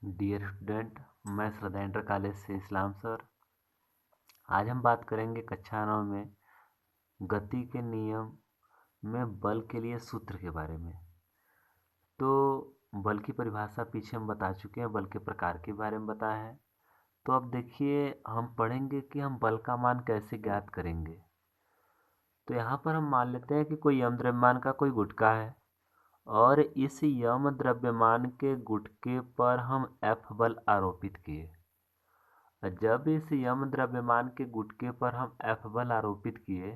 Dear student, मैं श्रद्धा inter college से इस्लाम sir. आज हम बात करेंगे कक्षा 9 में गति के नियम में बल के लिए सूत्र के बारे में। तो बल की परिभाषा पीछे हम बता चुके हैं, बल के प्रकार के बारे में बताया है। तो अब देखिए, हम पढ़ेंगे कि हम बल का मान कैसे ज्ञात करेंगे। तो यहाँ पर हम मान लेते हैं कि कोई यम द्रव्यमान का कोई गुटका है और इस यम द्रव्यमान के गुटके पर हम F बल आरोपित किए। जब इस यम द्रव्यमान के गुटके पर हम F बल आरोपित किए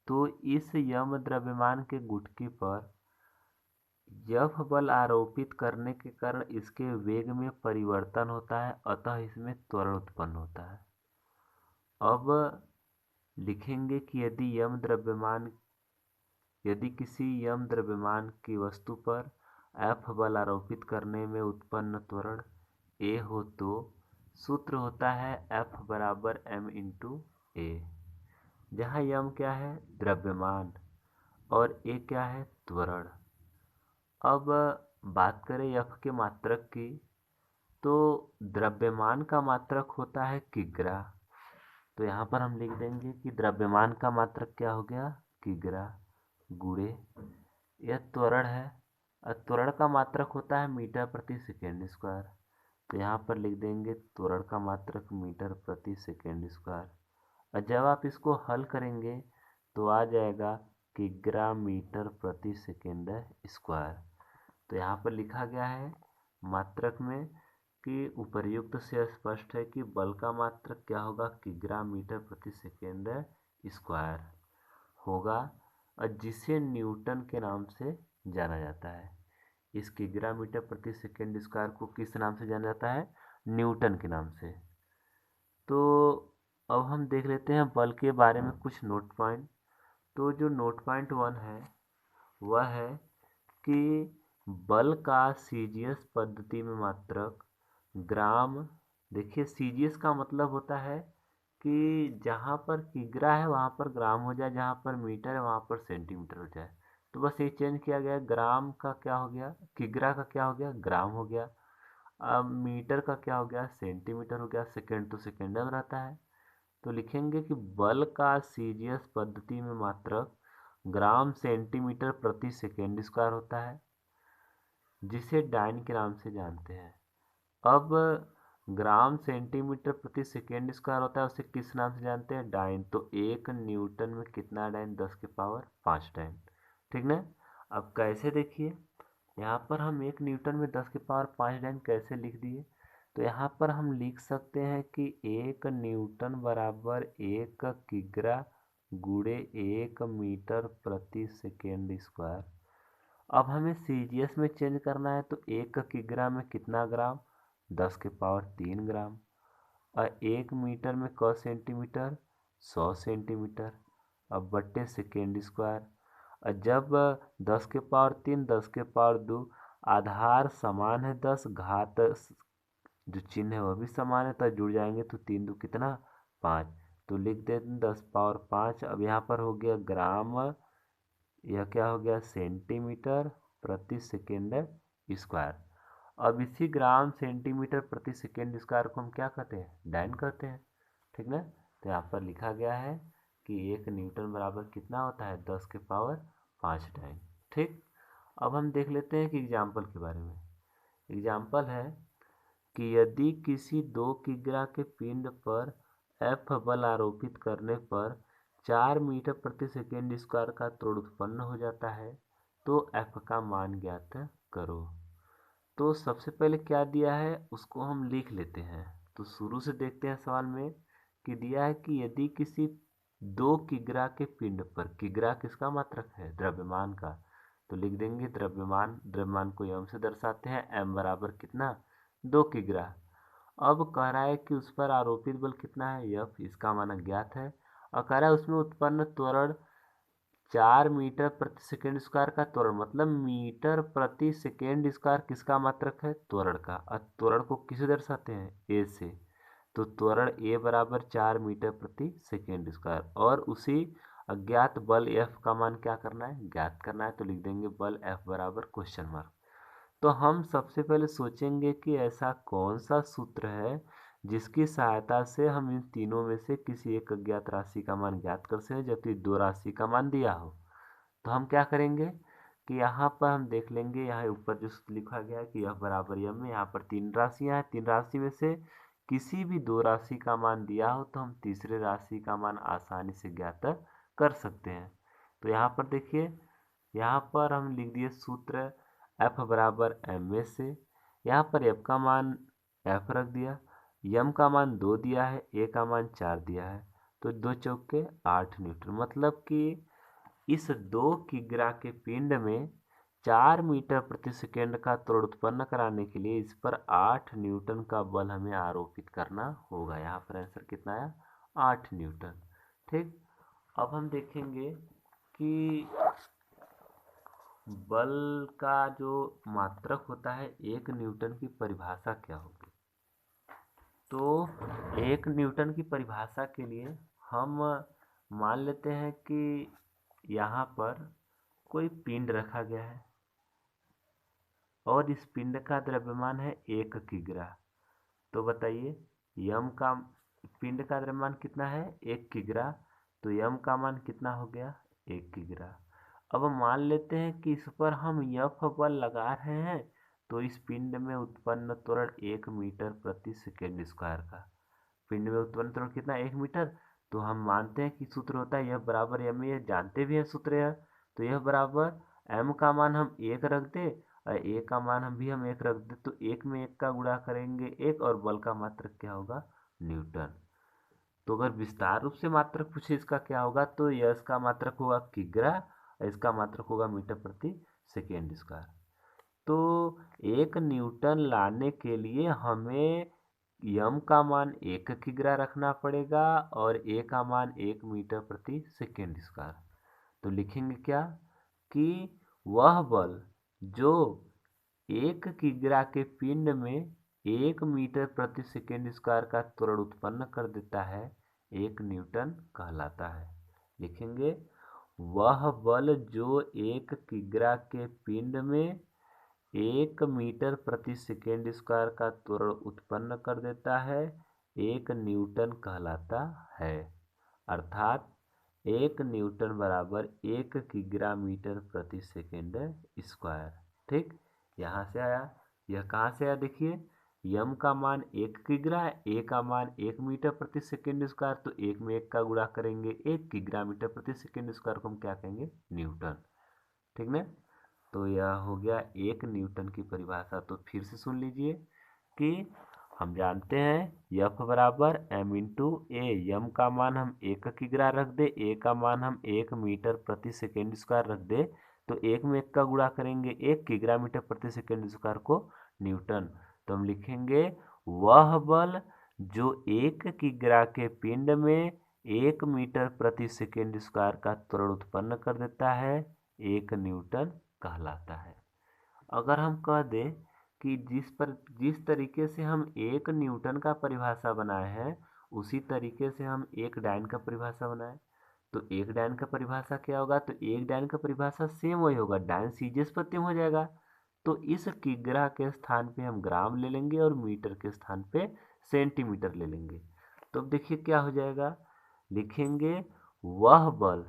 तो इस यम द्रव्यमान के गुटके पर F बल आरोपित करने के कारण इसके वेग में परिवर्तन होता है, अतः इसमें त्वरण उत्पन्न होता है। अब लिखेंगे कि यदि किसी यम द्रव्यमान की वस्तु पर F बल आरोपित करने में उत्पन्न त्वरण A हो तो सूत्र होता है F बराबर m इंटू ए, जहाँ यम क्या है, द्रव्यमान, और ए क्या है, त्वरण। अब बात करें F के मात्रक की, तो द्रव्यमान का मात्रक होता है किग्रा। तो यहाँ पर हम लिख देंगे कि द्रव्यमान का मात्रक क्या हो गया, किग्रा, गुणे यह त्वरण है। त्वरण का मात्रक होता है मीटर प्रति सेकेंड स्क्वायर। तो यहाँ पर लिख देंगे त्वरण का मात्रक मीटर प्रति सेकेंड स्क्वायर। और जब आप इसको हल करेंगे तो आ जाएगा किग्रा मीटर प्रति सेकेंड स्क्वायर। तो यहाँ पर लिखा गया है मात्रक में कि उपर्युक्त से स्पष्ट है कि बल का मात्रक क्या होगा, किग्रा मीटर प्रति सेकेंड स्क्वायर होगा, और जिसे न्यूटन के नाम से जाना जाता है। इस किग्रा मीटर प्रति सेकेंड स्क्वायर को किस नाम से जाना जाता है, न्यूटन के नाम से। तो अब हम देख लेते हैं बल के बारे में कुछ नोट पॉइंट। तो जो नोट पॉइंट 1 है वह है कि बल का सीजीएस पद्धति में मात्रक ग्राम। देखिए, सीजीएस का मतलब होता है कि जहाँ पर किग्रा है वहाँ पर ग्राम हो जाए, जहाँ पर मीटर है वहाँ पर सेंटीमीटर हो जाए। तो बस ये चेंज किया गया, ग्राम का क्या हो गया, किग्रा का क्या हो गया, ग्राम हो गया। अब मीटर का क्या हो गया, सेंटीमीटर हो गया। सेकेंड तो सेकेंड में रहता है। तो लिखेंगे कि बल का सीजीएस पद्धति में मात्रक ग्राम सेंटीमीटर प्रति सेकेंड स्क्वायर होता है, जिसे डाइन के नाम से जानते हैं। अब ग्राम सेंटीमीटर प्रति सेकेंड स्क्वायर होता है, उसे किस नाम से जानते हैं, डाइन। तो 1 न्यूटन में कितना डाइन, 10 के पावर 5 डाइन, ठीक ना। अब कैसे, देखिए यहाँ पर हम 1 न्यूटन में 10 के पावर 5 डाइन कैसे लिख दिए। तो यहाँ पर हम लिख सकते हैं कि 1 न्यूटन बराबर 1 किग्रा गुणे 1 मीटर प्रति सेकेंड स्क्वायर। अब हमें सीजीएस में चेंज करना है, तो 1 किग्रा में कितना ग्राम, 10 के पावर 3 ग्राम, और 1 मीटर में क सेंटीमीटर, 100 सेंटीमीटर, अब बट्टे सेकेंड स्क्वायर। और जब 10 के पावर 3, 10 के पावर 2, आधार समान है 10, घात जो चिन्ह है वह भी समान है, तो जुड़ जाएंगे तो 3 2 कितना, 5। तो लिख देते हैं 10 पावर 5। अब यहाँ पर हो गया ग्राम, यह क्या हो गया, सेंटीमीटर प्रति सेकेंड स्क्वायर। अब इसी ग्राम सेंटीमीटर प्रति सेकेंड स्क्वायर को हम क्या कहते हैं, डाइन कहते हैं, ठीक ना। तो यहाँ पर लिखा गया है कि 1 न्यूटन बराबर कितना होता है, 10 के पावर 5 डाइन, ठीक। अब हम देख लेते हैं कि एग्जाम्पल के बारे में। एग्जाम्पल है कि यदि किसी 2 किग्रा के पिंड पर F बल आरोपित करने पर 4 मीटर प्रति सेकेंड स्क्वायर का त्वरण उत्पन्न हो जाता है, तो F का मान ज्ञात करो। तो सबसे पहले क्या दिया है उसको हम लिख लेते हैं। तो शुरू से देखते हैं सवाल में कि दिया है कि यदि किसी 2 किग्रा के पिंड पर, किग्रा किसका मात्रक है, द्रव्यमान का, तो लिख देंगे द्रव्यमान, द्रव्यमान को m से दर्शाते हैं, m बराबर कितना, 2 किग्रा। अब कह रहा है कि उस पर आरोपित बल कितना है, F, इसका मान ज्ञात है, और कह रहा है उसमें उत्पन्न त्वरण 4 मीटर प्रति सेकेंड स्क्वायर का त्वरण, मतलब मीटर प्रति सेकेंड स्क्वायर किसका मात्रक है, त्वरण का। और त्वरण को किसे दर्शाते हैं, ए से। तो त्वरण ए बराबर 4 मीटर प्रति सेकेंड स्क्वायर, और उसी अज्ञात बल F का मान क्या करना है, ज्ञात करना है। तो लिख देंगे बल F बराबर क्वेश्चन मार्क। तो हम सबसे पहले सोचेंगे कि ऐसा कौन सा सूत्र है जिसकी सहायता से हम इन तीनों में से किसी एक अज्ञात राशि का मान ज्ञात कर सकें जबकि दो राशि का मान दिया हो। तो हम क्या करेंगे कि यहाँ पर हम देख लेंगे, यहाँ ऊपर जो लिखा गया है कि यह बराबर यम में यहाँ पर तीन राशियाँ हैं, तीन राशि में से किसी भी दो राशि का मान दिया हो तो हम तीसरे राशि का मान आसानी से ज्ञात कर सकते हैं। तो यहाँ पर देखिए, यहाँ पर हम लिख दिए सूत्र एफ बराबर एम ए से। यहाँ पर एफ का मान एफ रख दिया, यम का मान 2 दिया है, ए का मान 4 दिया है, तो 2 चौके 8 न्यूटन। मतलब कि इस 2 किग्रा के पिंड में 4 मीटर प्रति सेकेंड का त्वरण उत्पन्न कराने के लिए इस पर 8 न्यूटन का बल हमें आरोपित करना होगा। यहाँ पर आंसर कितना आया? 8 न्यूटन। ठीक, अब हम देखेंगे कि बल का जो मात्रक होता है 1 न्यूटन की परिभाषा क्या होगी। तो 1 न्यूटन की परिभाषा के लिए हम मान लेते हैं कि यहाँ पर कोई पिंड रखा गया है और इस पिंड का द्रव्यमान है 1 किग्रा। तो बताइए यम का, पिंड का द्रव्यमान कितना है? 1 किग्रा। तो यम का मान कितना हो गया? 1 किग्रा। अब मान लेते हैं कि इस पर हम एफ बल लगा रहे हैं तो इस पिंड में उत्पन्न त्वरण 1 मीटर प्रति सेकेंड स्क्वायर का। पिंड में उत्पन्न त्वरण कितना? 1 मीटर। तो हम मानते हैं कि सूत्र होता है यह बराबर एम, ये जानते भी हैं सूत्र है। तो यह बराबर एम का मान हम 1 रख दे और ए का मान हम 1 रख दे, तो 1 में 1 का गुणा करेंगे 1 और बल का मात्रक क्या होगा? न्यूटन। तो अगर विस्तार रूप से मात्रक पूछे इसका क्या होगा तो यह इसका मात्रक होगा किग्रा और इसका मात्रक होगा मीटर प्रति सेकेंड स्क्वायर। तो 1 न्यूटन लाने के लिए हमें यम का मान 1 किग्रा रखना पड़ेगा और ए का मान 1 मीटर प्रति सेकेंड स्क्वायर। तो लिखेंगे क्या कि वह बल जो 1 किग्रा के पिंड में 1 मीटर प्रति सेकेंड स्क्वायर का त्वरण उत्पन्न कर देता है 1 न्यूटन कहलाता है। लिखेंगे वह बल जो 1 किग्रा के पिंड में 1 मीटर प्रति सेकेंड स्क्वायर का त्वरण उत्पन्न कर देता है 1 न्यूटन कहलाता है। अर्थात 1 न्यूटन बराबर 1 किग्रा मीटर प्रति सेकेंड स्क्वायर। ठीक, यहाँ से आया। यह कहाँ से आया? देखिए यम का मान 1 किग्रा है, ए का मान 1 मीटर प्रति सेकेंड स्क्वायर, तो 1 में 1 का गुणा करेंगे 1 किग्रा मीटर प्रति सेकेंड स्क्वायर को हम क्या कहेंगे? न्यूटन। ठीक ना। तो यह हो गया 1 न्यूटन की परिभाषा। तो फिर से सुन लीजिए कि हम जानते हैं एफ बराबर एम इंटू ए। यम का मान हम 1 किग्रा रख दे, ए का मान हम 1 मीटर प्रति सेकेंड स्क्वायर रख दे, तो 1 में 1 का गुणा करेंगे 1 किग्रा मीटर प्रति सेकेंड स्क्वायर को न्यूटन। तो हम लिखेंगे वह बल जो 1 किग्रा के पिंड में 1 मीटर प्रति सेकेंड स्क्वायर का त्वरण उत्पन्न कर देता है 1 न्यूटन कहलाता है। अगर हम कह दें कि जिस तरीके से हम 1 न्यूटन का परिभाषा बनाए हैं उसी तरीके से हम 1 डायन का परिभाषा बनाए, तो 1 डायन का परिभाषा क्या होगा? तो 1 डायन का परिभाषा सेम वही होगा, डायन सीजीएस प्रत्यय हो जाएगा। तो इस किग्रा के स्थान पे हम ग्राम ले लेंगे और मीटर के स्थान पे सेंटीमीटर ले लेंगे। तो अब देखिए क्या हो जाएगा, लिखेंगे वह बल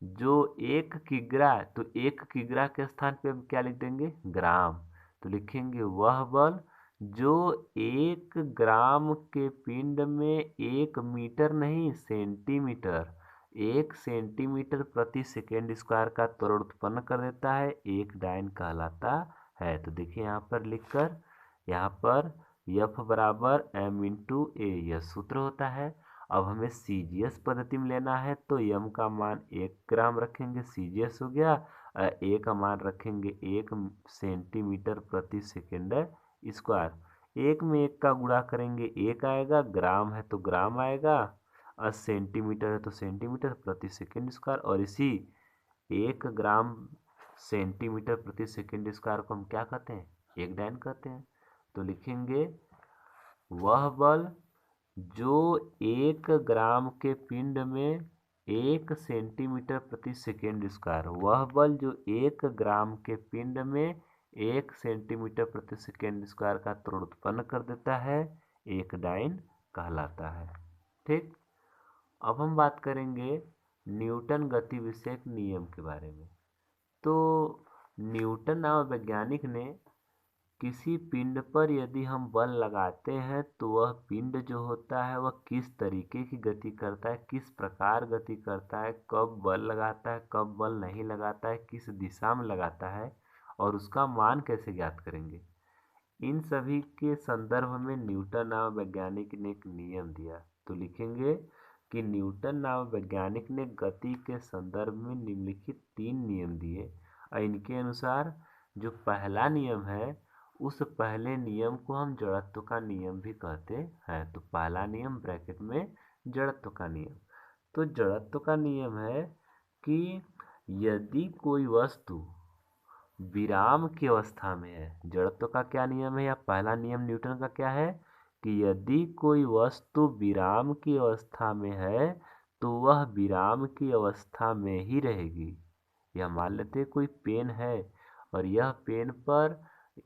जो 1 किग्रा, तो 1 किग्रा के स्थान पे हम क्या लिख देंगे? ग्राम। तो लिखेंगे वह बल जो 1 ग्राम के पिंड में 1 मीटर नहीं सेंटीमीटर, 1 सेंटीमीटर प्रति सेकेंड स्क्वायर का त्वरण उत्पन्न कर देता है 1 डायन कहलाता है। तो देखिए यहाँ पर लिखकर, यहाँ पर एफ बराबर एम इंटू ए यह सूत्र होता है। अब हमें सीजीएस पद्धति में लेना है तो यम का मान 1 ग्राम रखेंगे, सीजीएस हो गया। ए का मान रखेंगे 1 सेंटीमीटर प्रति सेकेंड स्क्वायर। 1 में 1 का गुणा करेंगे 1 आएगा, ग्राम है तो ग्राम आएगा और सेंटीमीटर है तो सेंटीमीटर प्रति सेकेंड स्क्वायर। और इसी 1 ग्राम सेंटीमीटर प्रति सेकेंड स्क्वायर को हम क्या कहते हैं? 1 डायन कहते हैं। तो लिखेंगे वह बल जो 1 ग्राम के पिंड में 1 सेंटीमीटर प्रति सेकेंड स्क्वायर, वह बल जो 1 ग्राम के पिंड में 1 सेंटीमीटर प्रति सेकेंड स्क्वायर का त्वरण उत्पन्न कर देता है, एक डाइन कहलाता है। ठीक, अब हम बात करेंगे न्यूटन गति विषयक नियम के बारे में। तो न्यूटन नामक वैज्ञानिक ने किसी पिंड पर यदि हम बल लगाते हैं तो वह पिंड जो होता है वह किस तरीके की गति करता है, किस प्रकार गति करता है, कब बल लगाता है, कब बल नहीं लगाता है, किस दिशा में लगाता है और उसका मान कैसे ज्ञात करेंगे। इन सभी के संदर्भ में न्यूटन नामक वैज्ञानिक ने एक नियम दिया। तो लिखेंगे कि न्यूटन नामक वैज्ञानिक ने गति के संदर्भ में निम्नलिखित 3 नियम दिए और इनके अनुसार जो पहला नियम है उस पहले नियम को हम जड़त्व का नियम भी कहते हैं। तो पहला नियम ब्रैकेट में जड़त्व का नियम। तो जड़त्व का नियम है कि यदि कोई वस्तु विराम की अवस्था में है, जड़त्व का क्या नियम है या पहला नियम न्यूटन का क्या है कि यदि कोई वस्तु विराम की अवस्था में है तो वह विराम की अवस्था में ही रहेगी। यह मान लेते हैं कोई पेन है और यह पेन पर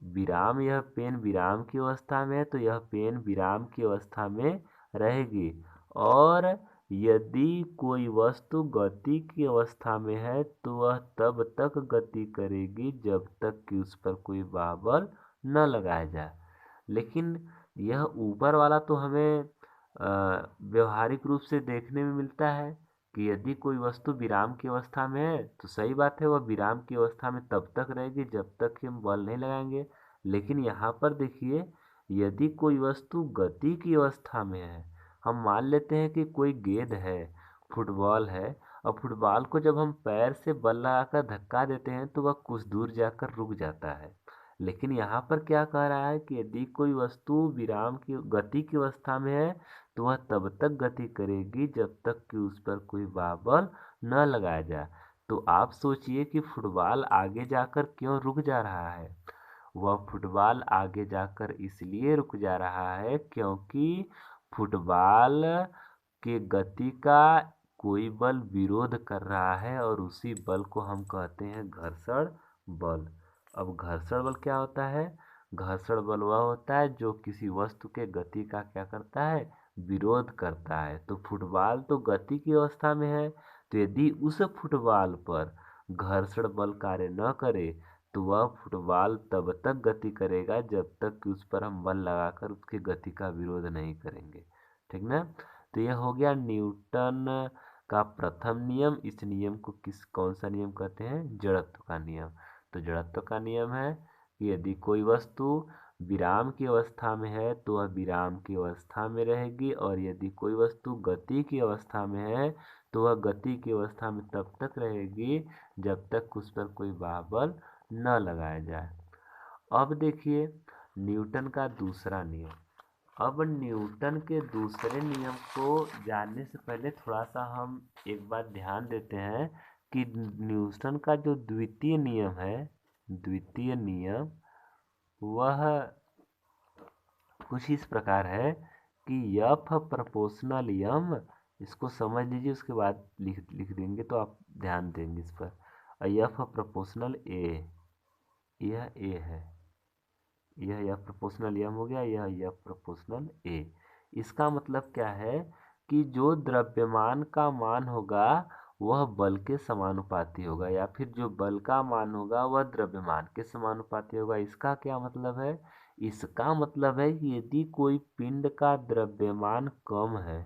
विराम, यह पेन विराम की अवस्था में है तो यह पेन विराम की अवस्था में रहेगी। और यदि कोई वस्तु गति की अवस्था में है तो वह तब तक गति करेगी जब तक कि उस पर कोई बल न लगाया जाए। लेकिन यह ऊपर वाला तो हमें व्यवहारिक रूप से देखने में मिलता है कि यदि कोई वस्तु विराम की अवस्था में है तो सही बात है, वह विराम की अवस्था में तब तक रहेगी जब तक कि हम बल नहीं लगाएंगे। लेकिन यहाँ पर देखिए, यदि कोई वस्तु गति की अवस्था में है, हम मान लेते हैं कि कोई गेंद है, फुटबॉल है, और फुटबॉल को जब हम पैर से बल लगाकर धक्का देते हैं तो वह कुछ दूर जाकर रुक जाता है। लेकिन यहाँ पर क्या कह रहा है कि यदि कोई वस्तु विराम की गति की अवस्था में है तो वह तब तक गति करेगी जब तक कि उस पर कोई बल न लगाया जाए। तो आप सोचिए कि फुटबॉल आगे जाकर क्यों रुक जा रहा है। वह फुटबॉल आगे जाकर इसलिए रुक जा रहा है क्योंकि फुटबॉल के गति का कोई बल विरोध कर रहा है और उसी बल को हम कहते हैं घर्षण बल। अब घर्षण बल क्या होता है? घर्षण बल वह होता है जो किसी वस्तु के गति का क्या करता है? विरोध करता है। तो फुटबॉल तो गति की अवस्था में है, तो यदि उस फुटबॉल पर घर्षण बल कार्य न करे तो वह फुटबॉल तब तक गति करेगा जब तक कि उस पर हम बल लगाकर उसकी गति का विरोध नहीं करेंगे। ठीक ना? तो यह हो गया न्यूटन का प्रथम नियम। इस नियम को कौन सा नियम कहते हैं? जड़त्व का नियम। तो जड़त्व का नियम है कि यदि कोई वस्तु विराम की अवस्था में है तो वह विराम की अवस्था में रहेगी, और यदि कोई वस्तु गति की अवस्था में है तो वह गति की अवस्था में तब तक रहेगी जब तक उस पर कोई बल न लगाया जाए। अब देखिए न्यूटन का दूसरा नियम। अब न्यूटन के दूसरे नियम को जानने से पहले थोड़ा सा हम एक बात ध्यान देते हैं कि न्यूटन का जो द्वितीय नियम है, द्वितीय नियम वह कुछ इस प्रकार है कि एफ प्रोपोर्शनल यम, इसको समझ लीजिए, उसके बाद लिख देंगे तो आप ध्यान देंगे इस पर। एफ प्रोपोर्शनल ए, यह ए है, यह एफ प्रोपोर्शनल यम हो गया, यह एफ प्रोपोर्शनल ए। इसका मतलब क्या है कि जो द्रव्यमान का मान होगा वह बल के समानुपाती होगा, या फिर जो बल का मान होगा वह द्रव्यमान के समानुपाती होगा। इसका क्या मतलब है? इसका मतलब है कि यदि कोई पिंड का द्रव्यमान कम है,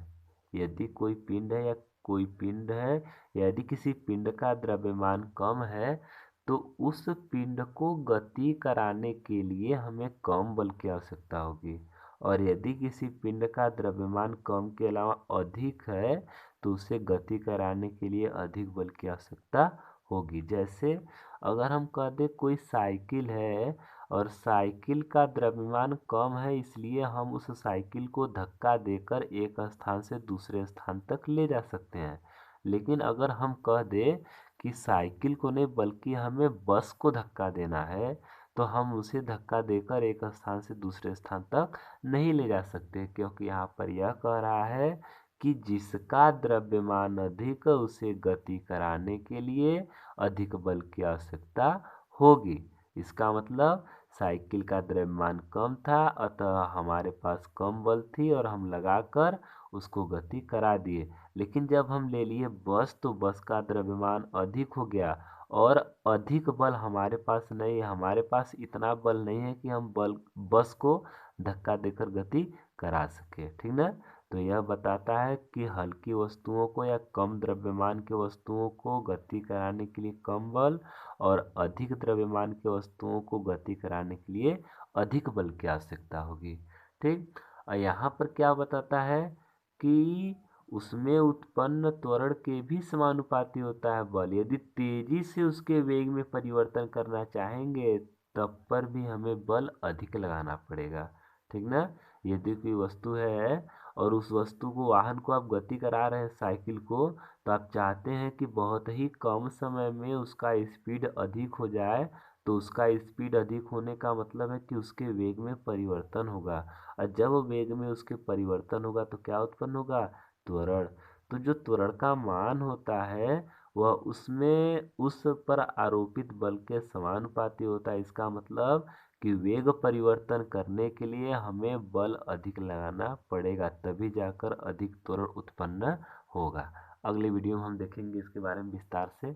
यदि कोई पिंड है या कोई पिंड है, यदि किसी पिंड का द्रव्यमान कम है तो उस पिंड को गति कराने के लिए हमें कम बल की आवश्यकता होगी, और यदि किसी पिंड का द्रव्यमान कम के अलावा अधिक है तो उसे गति कराने के लिए अधिक बल की आवश्यकता होगी। जैसे अगर हम कह दें कोई साइकिल है और साइकिल का द्रव्यमान कम है, इसलिए हम उस साइकिल को धक्का देकर एक स्थान से दूसरे स्थान तक ले जा सकते हैं। लेकिन अगर हम कह दें कि साइकिल को नहीं बल्कि हमें बस को धक्का देना है तो हम उसे धक्का देकर एक स्थान से दूसरे स्थान तक नहीं ले जा सकते, क्योंकि यहाँ पर यह कह रहा है कि जिसका द्रव्यमान अधिक उसे गति कराने के लिए अधिक बल की आवश्यकता होगी। इसका मतलब साइकिल का द्रव्यमान कम था, अतः हमारे पास कम बल थी और हम लगाकर उसको गति करा दिए। लेकिन जब हम ले लिए बस, तो बस का द्रव्यमान अधिक हो गया और अधिक बल हमारे पास नहीं है। हमारे पास इतना बल नहीं है कि हम बस को धक्का देकर गति करा सके, ठीक ना। तो यह बताता है कि हल्की वस्तुओं को या कम द्रव्यमान की वस्तुओं को गति कराने के लिए कम बल और अधिक द्रव्यमान की वस्तुओं को गति कराने के लिए अधिक बल की आवश्यकता होगी, ठीक। और यहाँ पर क्या बताता है कि उसमें उत्पन्न त्वरण के भी समानुपाती होता है बल। यदि तेजी से उसके वेग में परिवर्तन करना चाहेंगे तब पर भी हमें बल अधिक लगाना पड़ेगा, ठीक ना। यदि कोई वस्तु है और उस वस्तु को, वाहन को आप गति करा रहे हैं, साइकिल को, तो आप चाहते हैं कि बहुत ही कम समय में उसका स्पीड अधिक हो जाए। तो उसका स्पीड अधिक होने का मतलब है कि उसके वेग में परिवर्तन होगा, और जब वेग में उसके परिवर्तन होगा तो क्या उत्पन्न होगा, त्वरण। तो जो त्वरण का मान होता है वह उसमें उस पर आरोपित बल के समानुपाती होता है। इसका मतलब कि वेग परिवर्तन करने के लिए हमें बल अधिक लगाना पड़ेगा, तभी जाकर अधिक त्वरण उत्पन्न होगा। अगले वीडियो में हम देखेंगे इसके बारे में विस्तार से।